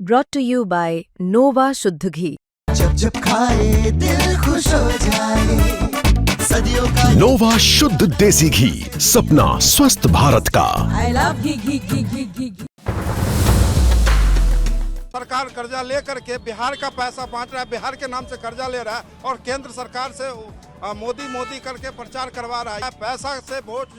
brought to you by Nova शुद्ध घी। जब जब खाए दिल खुश हो जाए, सदियों का नोवा शुद्ध देसी घी, सपना स्वस्थ भारत का। I love घी। सरकार कर्जा ले करके बिहार का पैसा बांट रहा है, बिहार के नाम से कर्जा ले रहा है और केंद्र सरकार से मोदी करके प्रचार करवा रहा है। पैसा से वोट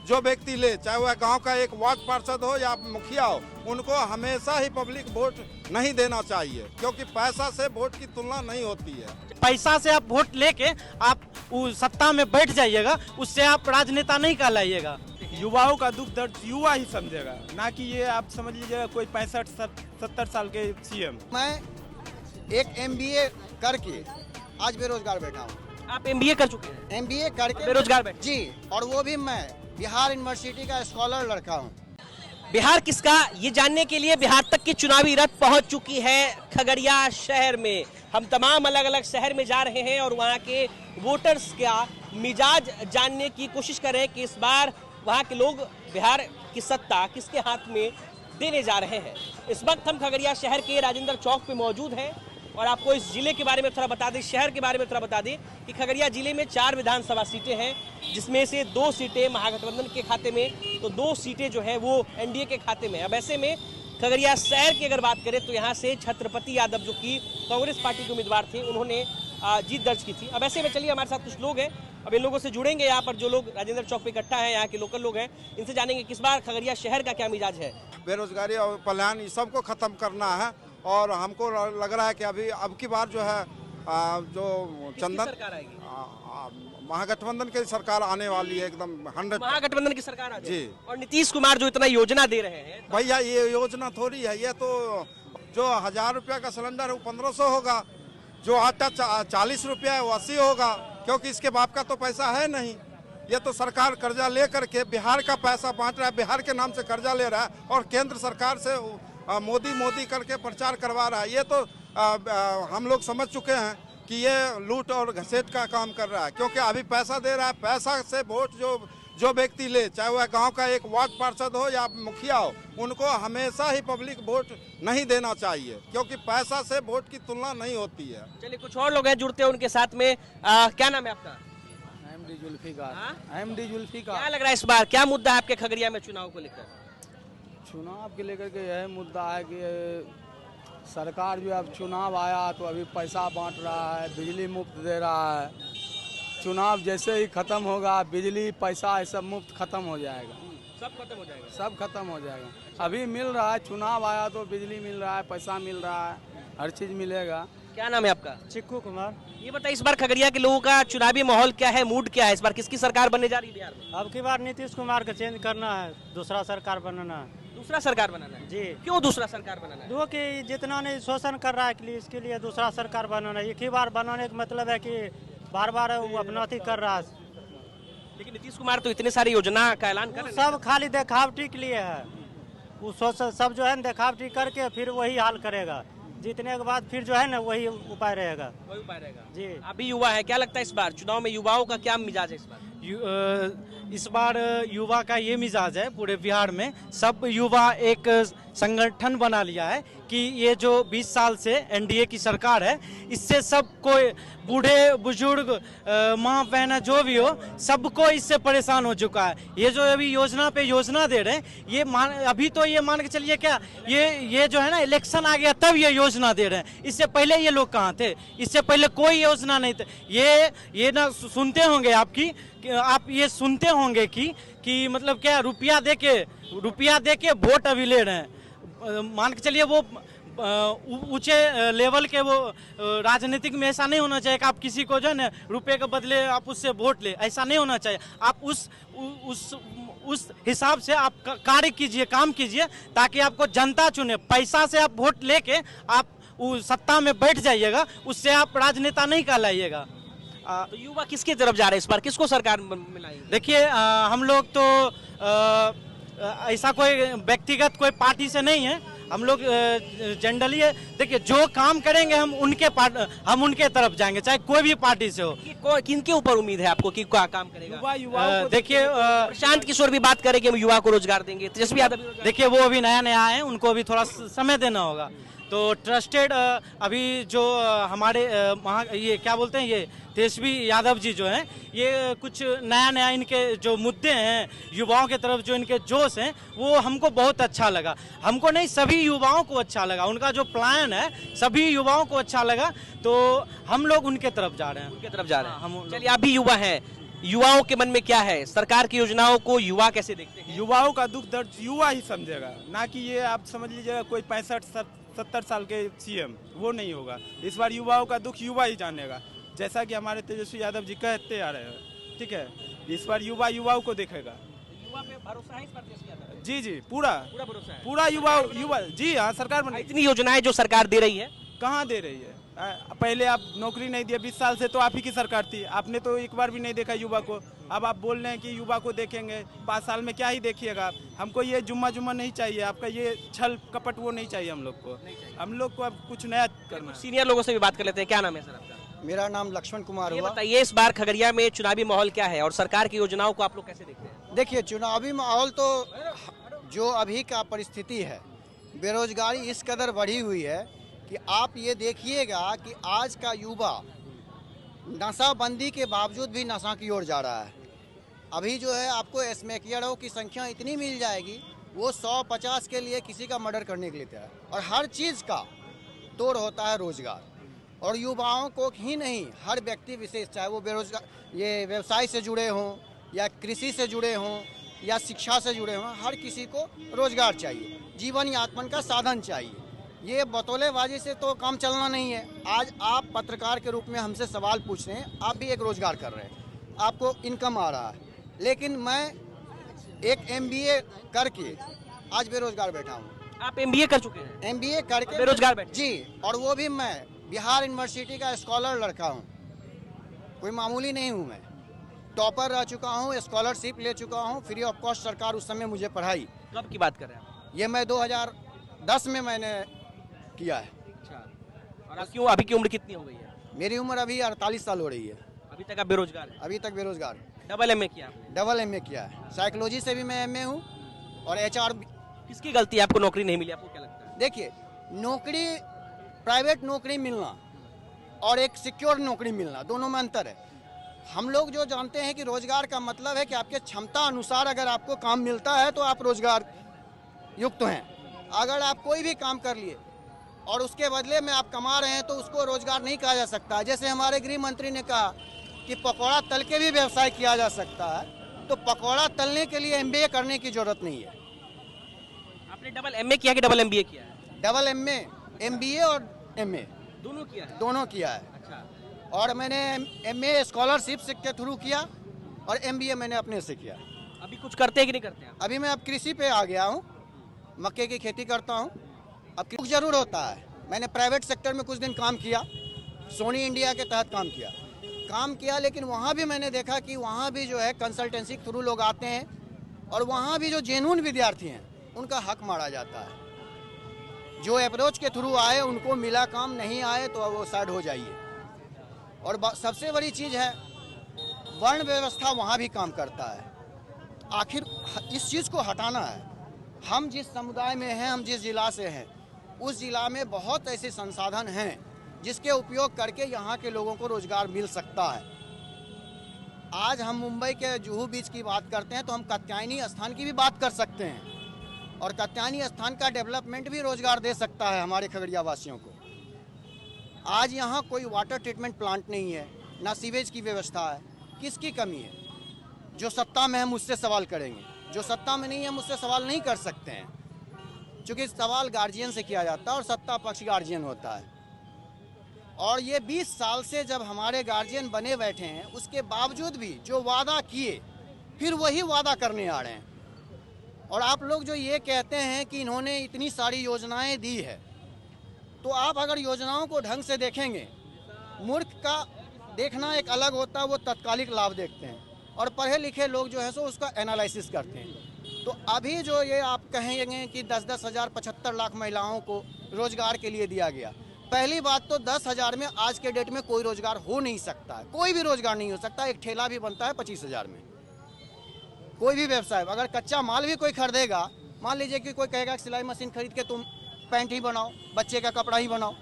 जो व्यक्ति ले, चाहे वह गांव का एक वार्ड पार्षद हो या मुखिया हो, उनको हमेशा ही पब्लिक वोट नहीं देना चाहिए, क्योंकि पैसा से वोट की तुलना नहीं होती है। पैसा से आप वोट लेके आप सत्ता में बैठ जाइएगा, उससे आप राजनेता नहीं कहलाइएगा। युवाओं का दुख दर्द युवा ही समझेगा, ना कि ये आप समझ लीजिएगा कोई 65-70 साल के सीएम। मैं एक MBA करके आज बेरोजगार बैठा हूँ। आप MBA कर चुके हैं? MBA करके बेरोजगार बैठे जी, और वो भी मैं बिहार यूनिवर्सिटी का स्कॉलर लड़का हूँ। बिहार किसका, ये जानने के लिए बिहार तक की चुनावी रथ पहुंच चुकी है खगड़िया शहर में। हम तमाम अलग अलग शहर में जा रहे हैं और वहां के वोटर्स का मिजाज जानने की कोशिश कर रहे हैं कि इस बार वहां के लोग बिहार की सत्ता किसके हाथ में देने जा रहे हैं। इस वक्त हम खगड़िया शहर के राजेंद्र चौक पे मौजूद हैं और आपको इस जिले के बारे में थोड़ा बता दें, शहर के बारे में थोड़ा बता दें कि खगड़िया जिले में 4 विधानसभा सीटें हैं, जिसमें से 2 सीटें महागठबंधन के खाते में, तो 2 सीटें जो है वो NDA के खाते में। अब ऐसे में खगड़िया शहर की अगर बात करें तो यहाँ से छत्रपति यादव, जो कि कांग्रेस पार्टी के उम्मीदवार थे, उन्होंने जीत दर्ज की थी। अब ऐसे में चलिए हमारे साथ कुछ लोग हैं, अब इन लोगों से जुड़ेंगे। यहाँ पर जो लोग राजेंद्र चौक पे इकट्ठा है, यहाँ के लोकल लोग हैं, इनसे जानेंगे किस बार खगड़िया शहर का क्या मिजाज है। बेरोजगारी और पलायन इस सबको खत्म करना है और हमको लग रहा है कि अब की बार जो है जो चंदन सरकार आएगी, महागठबंधन की सरकार आने वाली है, एकदम 100 महागठबंधन की सरकार आ जाए। जी। और नीतीश कुमार जो इतना योजना दे रहे हैं, भैया ये योजना थोड़ी है, ये तो जो 1000 रुपया का सिलेंडर है वो 1500 होगा, जो आटा 40 रुपया है वो 80 होगा, क्योंकि इसके बाप का तो पैसा है नहीं। ये तो सरकार कर्जा ले करके बिहार का पैसा बांट रहा है, बिहार के नाम से कर्जा ले रहा है और केंद्र सरकार से मोदी करके प्रचार करवा रहा है। ये तो हम लोग समझ चुके हैं कि ये लूट और घसेट का काम कर रहा है, क्योंकि अभी पैसा दे रहा है। पैसा से वोट जो व्यक्ति ले, चाहे वह गांव का एक वार्ड पार्षद हो या मुखिया हो, उनको हमेशा ही पब्लिक वोट नहीं देना चाहिए, क्योंकि पैसा से वोट की तुलना नहीं होती है। चलिए कुछ और लोग हैं जुड़ते हैं उनके साथ में। क्या नाम है आपका? MD जुल्फिकार। क्या लग रहा है इस बार क्या मुद्दा है आपके खगड़िया में चुनाव को लेकर? चुनाव के लेकर के यह मुद्दा है कि सरकार जो अब चुनाव आया तो अभी पैसा बांट रहा है, बिजली मुफ्त दे रहा है। चुनाव जैसे ही खत्म होगा, बिजली पैसा ये सब मुफ्त खत्म हो जाएगा, सब खत्म हो जाएगा। सब खत्म हो जाएगा। अभी मिल रहा है, चुनाव आया तो बिजली मिल रहा है, पैसा मिल रहा है, हर चीज़ मिलेगा। क्या नाम है आपका? चिक्कू कुमार। ये बताइए इस बार खगड़िया के लोगों का चुनावी माहौल क्या है, मूड क्या है, इस बार किसकी सरकार बनने जा रही है बिहार में? अब की बार नीतीश कुमार का चेंज करना है, दूसरा सरकार बनाना है। दूसरा सरकार बनाना है जी। क्यों दूसरा सरकार बनाना है? जो कि जितना ने शोषण कर रहा है इसके लिए दूसरा सरकार बनाना है। एक ही बार बनाने का मतलब है कि बार बार वो अपना अथी कर रहा है। लेकिन नीतीश कुमार तो इतने सारी योजना का ऐलान कर रहे हैं। सब खाली देखावटी के लिए है, वो सब जो है ना देखावटी करके फिर वही हाल करेगा, जीतने के बाद फिर जो है ना वही उपाय रहेगा। वही उपाय रहेगा जी। अभी युवा है, क्या लगता है इस बार चुनाव में युवाओं का क्या मिजाज है इस बार? इस बार युवा का ये मिजाज है, पूरे बिहार में सब युवा एक संगठन बना लिया है कि ये जो 20 साल से NDA की सरकार है, इससे सब कोई बूढ़े बुजुर्ग माँ बहना जो भी हो, सबको इससे परेशान हो चुका है। ये जो अभी योजना पे योजना दे रहे हैं, ये अभी तो ये मान के चलिए क्या ये जो है ना इलेक्शन आ गया तब ये योजना दे रहे हैं। इससे पहले ये लोग कहाँ थे? इससे पहले कोई योजना नहीं थे। ये ना सुनते होंगे आप ये सुनते होंगे कि मतलब क्या रुपया दे के वोट अभी ले रहे हैं। मान के चलिए वो ऊंचे लेवल के वो राजनीतिक में ऐसा नहीं होना चाहिए कि आप किसी को जो है ना रुपए के बदले आप उससे वोट ले, ऐसा नहीं होना चाहिए। आप उस हिसाब से आप कार्य कीजिए, काम कीजिए, ताकि आपको जनता चुने। पैसा से आप वोट लेके आप सत्ता में बैठ जाइएगा, उससे आप राजनेता नहीं कहलाइएगा। तो युवा किसकी तरफ जा रहे हैं इस बार, किसको सरकार मिलाएगी? देखिए हम लोग तो ऐसा कोई व्यक्तिगत कोई पार्टी से नहीं है, हम लोग जनरली देखिए जो काम करेंगे हम उनके तरफ जाएंगे, चाहे कोई भी पार्टी से हो। किनके ऊपर उम्मीद है आपको कि क्या काम करेगा? देखिए प्रशांत किशोर भी बात करें कि हम युवा को रोजगार देंगे, तेजस्वी यादव भी देखिए वो अभी नया आए हैं, उनको अभी थोड़ा समय देना होगा। तो ट्रस्टेड अभी जो हमारे ये क्या बोलते हैं, ये तेजस्वी यादव जी जो हैं, ये कुछ नया इनके जो मुद्दे हैं युवाओं के तरफ, जो इनके जोश हैं, वो हमको बहुत अच्छा लगा। हमको नहीं, सभी युवाओं को अच्छा लगा। उनका जो प्लान है सभी युवाओं को अच्छा लगा, तो हम लोग उनके तरफ जा रहे हैं। उनके तरफ जा रहे हैं। हम चलिए, आप भी युवा हैं, युवाओं के मन में क्या है? सरकार की योजनाओं को युवा कैसे देखते हैं? युवाओं का दुख दर्द युवा ही समझेगा, ना कि ये आप समझ लीजिएगा कोई 65-70 साल के सीएम, वो नहीं होगा। इस बार युवाओं का दुख युवा ही जानेगा, जैसा कि हमारे तेजस्वी यादव जी कहते आ रहे हैं। ठीक है, इस बार युवाओं को देखेगा। युवा पे भरोसा है इस बार तेजस्वी यादव? जी पूरा भरोसा है, पूरा युवा जी हाँ। सरकार इतनी योजनाएं जो सरकार दे रही है, कहाँ दे रही है? पहले आप नौकरी नहीं दिया, 20 साल से तो आप ही की सरकार थी, आपने तो एक बार भी नहीं देखा युवा को। अब आप बोल रहे हैं कि युवा को देखेंगे, 5 साल में क्या ही देखिएगा आप? हमको ये जुम्मा नहीं चाहिए, आपका ये छल कपट वो नहीं चाहिए हम लोग को। हम लोग को अब कुछ नया करना है। सीनियर लोगों से भी बात कर लेते हैं। क्या नाम है सर आपका? मेरा नाम लक्ष्मण कुमार ये हुआ। बताइए, इस बार खगड़िया में चुनावी माहौल क्या है और सरकार की योजनाओं को आप लोग कैसे देखते हैं? देखिए, चुनावी माहौल तो जो अभी का परिस्थिति है, बेरोजगारी इस कदर बढ़ी हुई है कि आप ये देखिएगा कि आज का युवा नशाबंदी के बावजूद भी नशा की ओर जा रहा है। अभी जो है आपको स्मैकियरों की संख्या इतनी मिल जाएगी, वो 100-50 के लिए किसी का मर्डर करने के लिए तैयार है। और हर चीज़ का तोड़ होता है रोजगार, और युवाओं को ही नहीं, हर व्यक्ति विशेष, चाहे वो बेरोजगार, ये व्यवसाय से जुड़े हों या कृषि से जुड़े हों या शिक्षा से जुड़े हों, हर किसी को रोजगार चाहिए, जीवन यापन का साधन चाहिए। ये बतौलेबाजी से तो काम चलना नहीं है। आज आप पत्रकार के रूप में हमसे सवाल पूछ रहे हैं, आप भी एक रोजगार कर रहे हैं, आपको इनकम आ रहा है, लेकिन मैं एक MBA करके आज बेरोजगार बैठा हूँ। आप MBA कर चुके हैं? MBA करके बेरोजगार बैठे? जी, और वो भी मैं बिहार यूनिवर्सिटी का स्कॉलर लड़का हूँ, कोई मामूली नहीं हूँ। मैं टॉपर रह चुका हूँ, स्कॉलरशिप ले चुका हूँ, फ्री ऑफ कॉस्ट सरकार उस समय मुझे पढ़ाई। कब की बात कर रहे हैं आप? ये मैं 2010 में मैंने किया है। अच्छा, और आप क्यों, अभी की उम्र कितनी हो गई है? मेरी उम्र अभी 48 साल हो रही है। अभी तक आप बेरोजगार हैं? अभी तक बेरोजगार। डबल MA किया आपने? डबल MA किया है, साइकोलॉजी से भी मैं MA हूँ और HR। किसकी गलती है, आपको नौकरी नहीं मिली? आपको क्या लगता है? देखिए, नौकरी, प्राइवेट नौकरी मिलना और एक सिक्योर नौकरी मिलना, दोनों में अंतर है। हम लोग जो जानते हैं कि रोजगार का मतलब है कि आपके क्षमता अनुसार अगर आपको काम मिलता है तो आप रोजगार युक्त हैं। अगर आप कोई भी काम कर लिए और उसके बदले में आप कमा रहे हैं तो उसको रोजगार नहीं कहा जा सकता। जैसे हमारे गृह मंत्री ने कहा कि पकौड़ा तल के भी व्यवसाय किया जा सकता है, तो पकौड़ा तलने के लिए MBA करने की जरूरत नहीं है। आपने डबल MA किया कि डबल MBA किया है? डबल MA, MBA और MA दोनों किया है? दोनों किया है। अच्छा, और मैंने MA स्कॉलरशिप से के थ्रू किया और MBA मैंने अपने से किया। अभी कुछ करते हैं कि नहीं करते हैं? अभी मैं अब कृषि पे आ गया हूँ, मक्के की खेती करता हूँ। अब दुख जरूर होता है। मैंने प्राइवेट सेक्टर में कुछ दिन काम किया, सोनी इंडिया के तहत काम किया, लेकिन वहाँ भी मैंने देखा कि वहाँ भी जो है कंसल्टेंसी के थ्रू लोग आते हैं और वहाँ भी जो जेन्युइन विद्यार्थी हैं उनका हक मारा जाता है। जो अप्रोच के थ्रू आए उनको मिला काम, नहीं आए तो वो साइड हो जाइए। और सबसे बड़ी चीज़ है, वर्ण व्यवस्था वहाँ भी काम करता है। आखिर इस चीज़ को हटाना है। हम जिस समुदाय में हैं, हम जिस जिला से हैं, उस जिला में बहुत ऐसे संसाधन हैं जिसके उपयोग करके यहाँ के लोगों को रोजगार मिल सकता है। आज हम मुंबई के जुहू बीच की बात करते हैं तो हम कात्यायनी स्थान की भी बात कर सकते हैं, और कात्यायनी स्थान का डेवलपमेंट भी रोजगार दे सकता है हमारे खगड़िया वासियों को। आज यहाँ कोई वाटर ट्रीटमेंट प्लांट नहीं है, ना सीवेज की व्यवस्था है। किसकी कमी है? जो सत्ता में है मुझसे सवाल करेंगे, जो सत्ता में नहीं है मुझसे सवाल नहीं कर सकते हैं, क्योंकि सवाल गार्जियन से किया जाता है और सत्ता पक्ष गार्जियन होता है। और ये 20 साल से जब हमारे गार्जियन बने बैठे हैं, उसके बावजूद भी जो वादा किए फिर वही वादा करने आ रहे हैं। और आप लोग जो ये कहते हैं कि इन्होंने इतनी सारी योजनाएं दी है, तो आप अगर योजनाओं को ढंग से देखेंगे, मूर्ख का देखना एक अलग होता है, वो तत्कालिक लाभ देखते हैं, और पढ़े लिखे लोग जो है सो उसका एनालिसिस करते हैं। तो अभी जो ये आप कहेंगे कि 10-10 हज़ार 75 लाख महिलाओं को रोजगार के लिए दिया गया, पहली बात तो 10 हज़ार में आज के डेट में कोई रोजगार हो नहीं सकता है, कोई भी रोजगार नहीं हो सकता। एक ठेला भी बनता है 25 हज़ार में, कोई भी व्यवसाय। अगर कच्चा माल भी कोई खरीदेगा, मान लीजिए कि कोई कहेगा कि सिलाई मशीन खरीद के तुम पैंट ही बनाओ, बच्चे का कपड़ा ही बनाओ।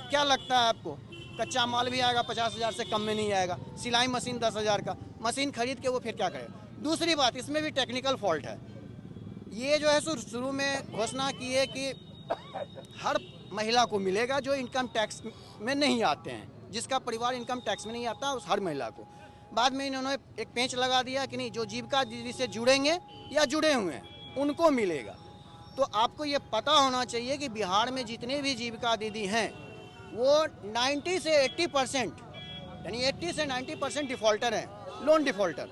क्या लगता है आपको? कच्चा माल भी आएगा 50,000 से कम में नहीं आएगा। सिलाई मशीन 10,000 का मशीन खरीद के वो फिर क्या करेगा? दूसरी बात, इसमें भी टेक्निकल फॉल्ट है। ये जो है शुरू में घोषणा की है कि हर महिला को मिलेगा जो इनकम टैक्स में नहीं आते हैं, जिसका परिवार इनकम टैक्स में नहीं आता उस हर महिला को। बाद में इन्होंने एक पेंच लगा दिया कि नहीं, जो जीविका दीदी से जुड़ेंगे या जुड़े हुए हैं उनको मिलेगा। तो आपको ये पता होना चाहिए कि बिहार में जितने भी जीविका दीदी हैं वो 90 से 80% यानी 80 से 90% डिफ़ॉल्टर हैं, लोन डिफ़ॉल्टर।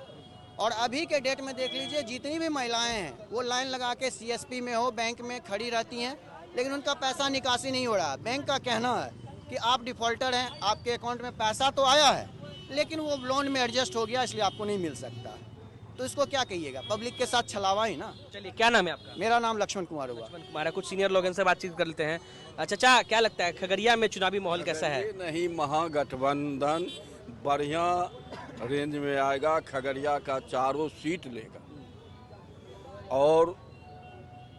और अभी के डेट में देख लीजिए, जितनी भी महिलाएं हैं वो लाइन लगा के CSP में हो, बैंक में खड़ी रहती हैं, लेकिन उनका पैसा निकासी नहीं हो रहा। बैंक का कहना है कि आप डिफ़ॉल्टर हैं, आपके अकाउंट में पैसा तो आया है लेकिन वो लोन में एडजस्ट हो गया इसलिए आपको नहीं मिल सकता। तो इसको क्या कहिएगा? पब्लिक के साथ छलावा ही ना। चलिए, क्या नाम है आपका? मेरा नाम लक्ष्मण कुमार हुआ। हमारा कुछ सीनियर लोग इनसे बातचीत कर लेते हैं। चाचा, क्या लगता है खगड़िया में चुनावी माहौल कैसा है? नहीं, महागठबंधन बढ़िया रेंज में आएगा। खगड़िया का चारों सीट लेगा और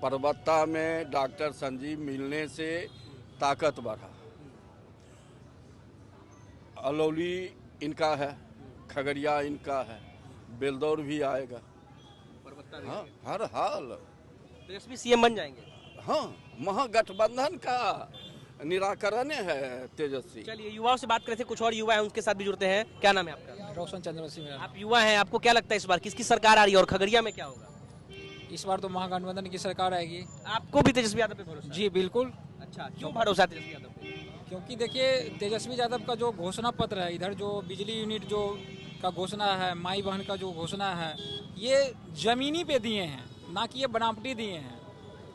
परबत्ता में डॉक्टर संजीव मिलने से ताकत बढ़ा। अलौली इनका है, खगड़िया इनका है, बेलदौर भी आएगा। हाँ, हर हाल तेजस्वी CM बन जाएंगे। हाँ, महागठबंधन का निराकरण है तेजस्वी। चलिए, युवाओं से बात करते हैं, कुछ और युवा हैं उनके साथ भी जुड़ते हैं। क्या नाम है आपका? रोशन चंद्रवंशी मेरा। आप युवा हैं, आपको क्या लगता है इस बार किसकी सरकार आ रही है और खगड़िया में क्या होगा? इस बार तो महागठबंधन की सरकार आएगी। आपको भी तेजस्वी यादव पे भरोसा? जी बिल्कुल। अच्छा, क्यों भरोसा है तेजस्वी यादव पे? क्योंकि देखिए, तेजस्वी यादव का जो घोषणा पत्र है, इधर जो बिजली यूनिट जो का घोषणा है, माई बहन का जो घोषणा है, ये जमीनी पे दिए हैं, ना कि ये बनावटी दिए हैं।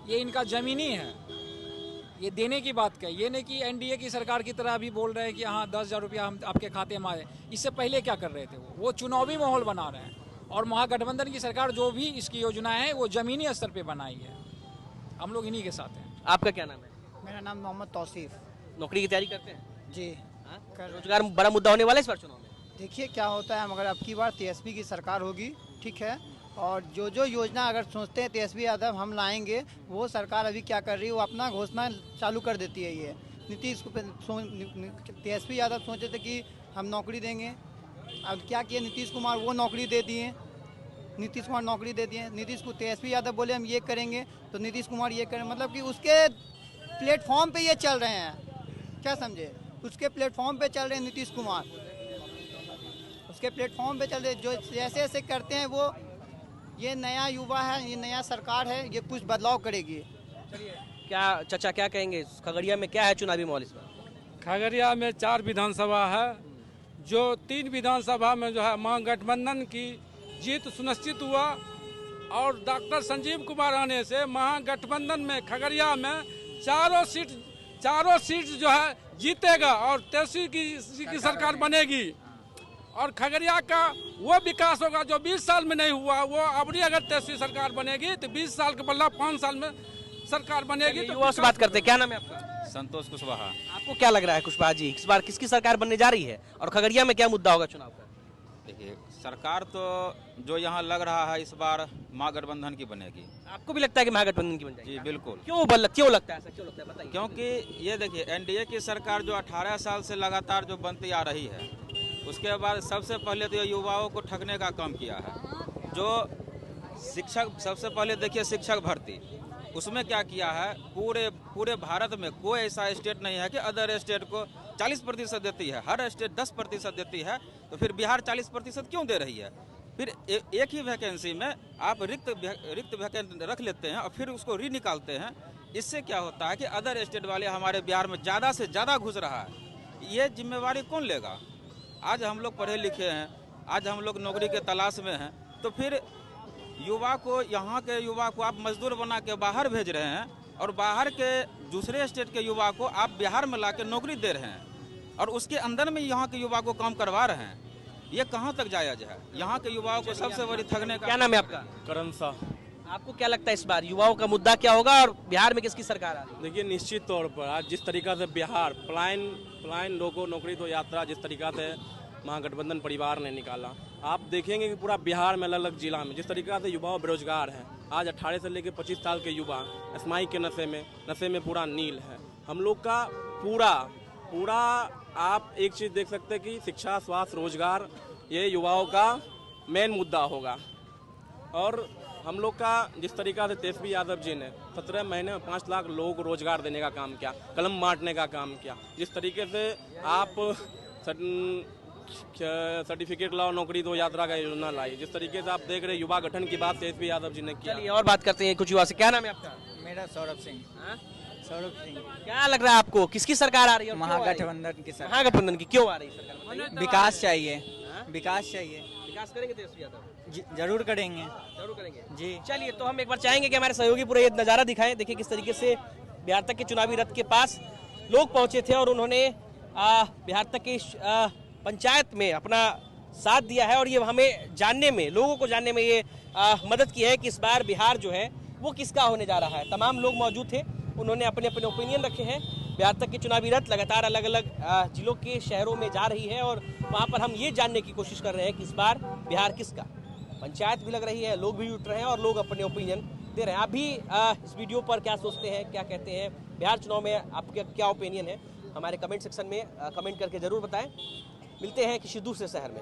ये इनका जमीनी है, ये देने की बात क्या, ये नहीं कि NDA की सरकार की तरह अभी बोल रहे हैं कि हाँ 10,000 रुपया हम आपके खाते में आए। इससे पहले क्या कर रहे थे? वो चुनावी माहौल बना रहे हैं। और महागठबंधन की सरकार जो भी इसकी योजनाएं हैं वो जमीनी स्तर पे बनाई है। हम लोग इन्हीं के साथ हैं। आपका क्या नाम है? मेरा नाम मोहम्मद तौसीफ। नौकरी की तैयारी करते हैं? जी। रोजगार बड़ा मुद्दा होने वाला है इस बार चुनाव में? देखिए क्या होता है, मगर अब की बार TSP की सरकार होगी, ठीक है। और जो जो योजना अगर सोचते हैं तेजस्वी यादव हम लाएंगे, वो सरकार अभी क्या कर रही है, वो अपना घोषणा चालू कर देती है। ये नीतीश तेजस्वी यादव सोचे थे कि हम नौकरी देंगे, अब क्या किए नीतीश कुमार, वो नौकरी दे दिए। नीतीश कुमार नौकरी दे दिए। तेजस्वी यादव बोले हम ये करेंगे तो नीतीश कुमार ये करें, मतलब कि उसके प्लेटफॉर्म पे ये चल रहे हैं, क्या समझे? उसके प्लेटफॉर्म पे चल रहे हैं नीतीश कुमार, उसके प्लेटफॉर्म पे चल रहे, जो जैसे जैसे करते हैं वो। ये नया युवा है, ये नया सरकार है, ये कुछ बदलाव करेगी। क्या चाचा क्या कहेंगे, खगड़िया में क्या है चुनावी माहौल इस बार? खगड़िया में 4 विधानसभा है, जो 3 विधानसभा में जो है महागठबंधन की जीत सुनिश्चित हुआ। और डॉक्टर संजीव कुमार आने से महागठबंधन में खगड़िया में चारों सीट जो है जीतेगा और तेजस्वी की सरकार बनेगी। और खगड़िया का वो विकास होगा जो 20 साल में नहीं हुआ, वो अबरी अगर तेजस्वी सरकार बनेगी तो 20 साल के बदला 5 साल में सरकार बनेगी। तो युवा से बात करते हैं। क्या नाम है आपका? संतोष कुशवाहा। आपको क्या लग रहा है कुशवाहा जी, इस बार किसकी सरकार बनने जा रही है और खगड़िया में क्या मुद्दा होगा चुनाव का? देखिए, सरकार तो जो यहाँ लग रहा है इस बार महागठबंधन की बनेगी। आपको भी लगता है कि महागठबंधन की बन जाएगी? जी बिल्कुल। क्यों लगता है ऐसा, क्यों लगता है बताइए? क्योंकि ये देखिए, NDA की सरकार जो 18 साल से लगातार जो बनती आ रही है, उसके बाद सबसे पहले तो युवाओं को ठगने का काम किया है। जो शिक्षक, सबसे पहले देखिए शिक्षक भर्ती, उसमें क्या किया है, पूरे भारत में कोई ऐसा स्टेट नहीं है कि अदर स्टेट को 40% देती है, हर स्टेट 10% देती है। तो फिर बिहार 40% क्यों दे रही है? फिर एक ही वैकेंसी में आप रिक्त वैकेंसी रख लेते हैं और फिर उसको री निकालते हैं। इससे क्या होता है कि अदर स्टेट वाले हमारे बिहार में ज़्यादा से ज़्यादा घुस रहा है। ये जिम्मेवारी कौन लेगा? आज हम लोग पढ़े लिखे हैं, आज हम लोग नौकरी के तलाश में हैं, तो फिर युवा को, यहाँ के युवा को आप मजदूर बना के बाहर भेज रहे हैं और बाहर के दूसरे स्टेट के युवा को आप बिहार में ला के नौकरी दे रहे हैं और उसके अंदर में यहाँ के युवा को काम करवा रहे हैं। ये कहाँ तक जायज है? यहाँ के युवाओं को सबसे बड़ी ठगने का। क्या नाम है आपका? करण शाह। आपको क्या लगता है इस बार युवाओं का मुद्दा क्या होगा और बिहार में किसकी सरकार आ रही है? देखिए, निश्चित तौर पर आज जिस तरीका से बिहार पलायन लोगों नौकरी तो यात्रा जिस तरीका से महागठबंधन परिवार ने निकाला, आप देखेंगे कि पूरा बिहार में अलग अलग जिला में जिस तरीका से युवा बेरोजगार हैं, आज 18 से लेकर 25 साल के युवा स्माई के नशे में पूरा नील है। हम लोग का पूरा आप एक चीज़ देख सकते हैं कि शिक्षा, स्वास्थ्य, रोजगार ये युवाओं का मेन मुद्दा होगा। और हम लोग का जिस तरीका से तेजस्वी यादव जी ने 17 महीने में 5 लाख लोगों को रोजगार देने का काम किया, कलम बांटने का काम किया, जिस तरीके से आप सर्टिफिकेट लाओ नौकरी दो यात्रा का योजना लाई, जिस तरीके से आप देख रहे युवा गठन की बात तेजस्वी यादव जी ने किया। चलिए और बात करते हैं कुछ युवा से। क्या नाम है आपका? मेरा सौरभ सिंह। सौरभ सिंह। क्या लग रहा है आपको, किसकी सरकार आ रही है? महागठबंधन की सरकार। महागठबंधन की क्यों आ रही है सरकार? विकास चाहिए, विकास चाहिए। विकास करेंगे तेजस्वी यादव? जरूर करेंगे, जरूर करेंगे जी। चलिए तो हम एक बार चाहेंगे कि हमारे सहयोगी पूरा ये नज़ारा दिखाएं। देखिए किस तरीके से बिहार तक के चुनावी रथ के पास लोग पहुंचे थे और उन्होंने बिहार तक की पंचायत में अपना साथ दिया है। और ये हमें जानने में, लोगों को जानने में ये मदद की है कि इस बार बिहार जो है वो किसका होने जा रहा है। तमाम लोग मौजूद थे, उन्होंने अपने अपने ओपिनियन रखे हैं। बिहार तक की चुनावी रथ लगातार अलग अलग जिलों के शहरों में जा रही है और वहाँ पर हम ये जानने की कोशिश कर रहे हैं कि इस बार बिहार किसका। पंचायत भी लग रही है, लोग भी जुट रहे हैं और लोग अपने ओपिनियन दे रहे हैं। आप भी इस वीडियो पर क्या सोचते हैं, क्या कहते हैं, बिहार चुनाव में आपका क्या ओपिनियन है, हमारे कमेंट सेक्शन में कमेंट करके ज़रूर बताएं। मिलते हैं किसी दूसरे शहर में।